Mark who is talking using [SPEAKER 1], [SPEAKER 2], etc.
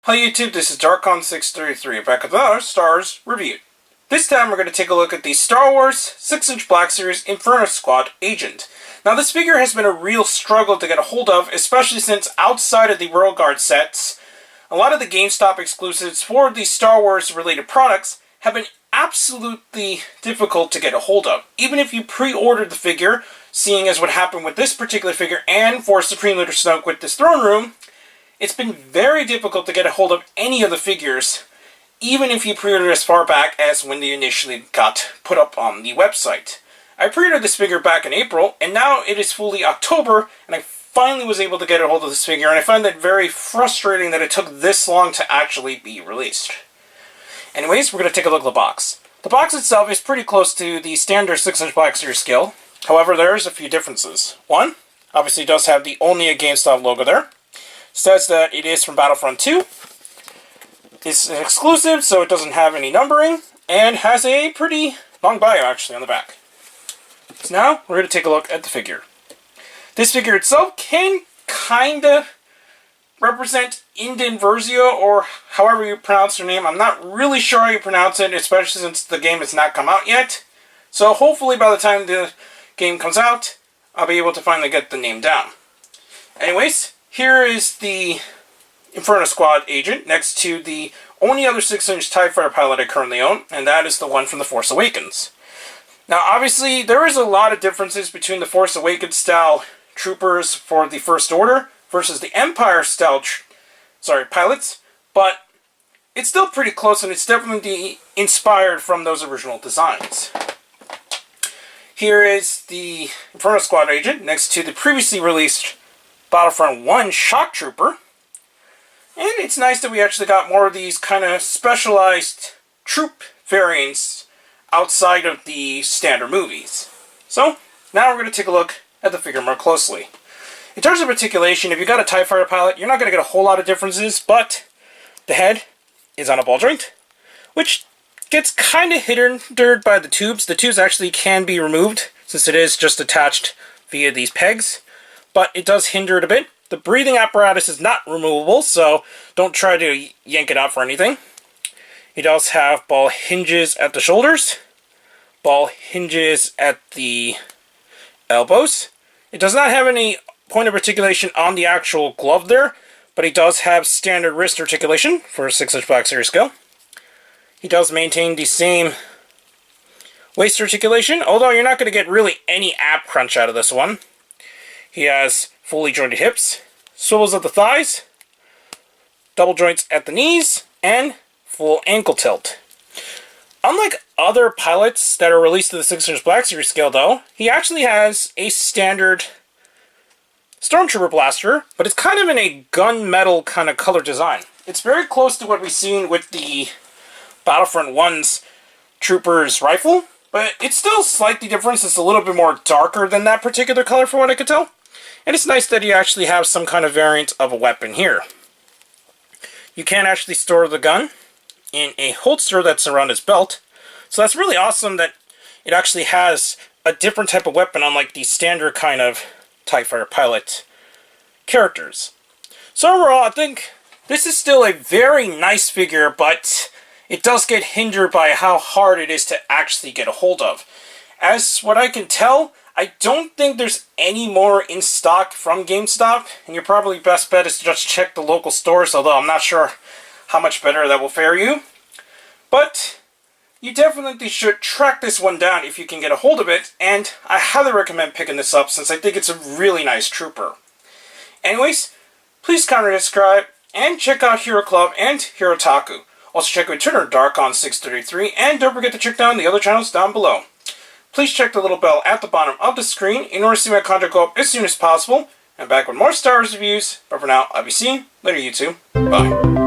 [SPEAKER 1] Hi YouTube, this is Darkon633 back with another Star Wars review. This time we're going to take a look at the Star Wars 6-inch Black Series Inferno Squad Agent. Now this figure has been a real struggle to get a hold of, especially since outside of the Royal Guard sets, a lot of the GameStop exclusives for the Star Wars related products have been absolutely difficult to get a hold of. Even if you pre-ordered the figure, seeing as what happened with this particular figure and for Supreme Leader Snoke with this throne room, it's been very difficult to get a hold of any of the figures, even if you pre-ordered as far back as when they initially got put up on the website. I pre-ordered this figure back in April, and now it is fully October, and I finally was able to get a hold of this figure, and I find that very frustrating that it took this long to actually be released. Anyways, we're going to take a look at the box. The box itself is pretty close to the standard 6-inch Black Series scale. However, there's a few differences. One, obviously does have the only a GameStop logo there. Says that it is from Battlefront II. It's an exclusive, so it doesn't have any numbering, and has a pretty long bio actually on the back. So now we're going to take a look at the figure. This figure itself can kinda represent Indin Versio, or however you pronounce her name. I'm not really sure how you pronounce it, especially since the game has not come out yet. So hopefully by the time the game comes out, I'll be able to finally get the name down. Anyways, here is the Inferno Squad agent next to the only other 6-inch TIE Fighter pilot I currently own, and that is the one from The Force Awakens. Now obviously there is a lot of differences between the Force Awakens style troopers for the First Order versus the Empire style pilots, but it's still pretty close, and it's definitely inspired from those original designs. Here is the Inferno Squad agent next to the previously released Battlefront 1 Shock Trooper. And it's nice that we actually got more of these kind of specialized troop variants outside of the standard movies. So, now we're going to take a look at the figure more closely. In terms of articulation, if you got a TIE Fighter pilot, you're not going to get a whole lot of differences, but the head is on a ball joint, which gets kind of hindered by the tubes. The tubes actually can be removed, since it is just attached via these pegs, but it does hinder it a bit. The breathing apparatus is not removable, so don't try to yank it out for anything. It does have ball hinges at the shoulders, ball hinges at the elbows. It does not have any point of articulation on the actual glove there, but it does have standard wrist articulation for a 6-inch Black Series scale. He does maintain the same waist articulation, although you're not going to get really any ab crunch out of this one. He has fully jointed hips, swivels at the thighs, double joints at the knees, and full ankle tilt. Unlike other pilots that are released to the 6-inch Black Series scale, though, he actually has a standard Stormtrooper blaster, but it's kind of in a gunmetal kind of color design. It's very close to what we've seen with the Battlefront 1's Trooper's rifle, but it's still slightly different. It's a little bit more darker than that particular color from what I could tell. And it's nice that you actually have some kind of variant of a weapon here. You can actually store the gun in a holster that's around his belt. So that's really awesome that it actually has a different type of weapon, unlike the standard kind of TIE Fighter pilot characters. So overall, I think this is still a very nice figure, but it does get hindered by how hard it is to actually get a hold of. As what I can tell, I don't think there's any more in stock from GameStop, and your probably best bet is to just check the local stores, although I'm not sure how much better that will fare you. But you definitely should track this one down if you can get a hold of it, and I highly recommend picking this up since I think it's a really nice trooper. Anyways, please comment and subscribe, and check out Hero Club and Hero Taku. Also check out Twitter, Darkon633, and don't forget to check down the other channels down below. Please check the little bell at the bottom of the screen in order to see my content go up as soon as possible. I'm back with more Star Wars reviews, but for now, I'll be seeing you later, YouTube. Bye.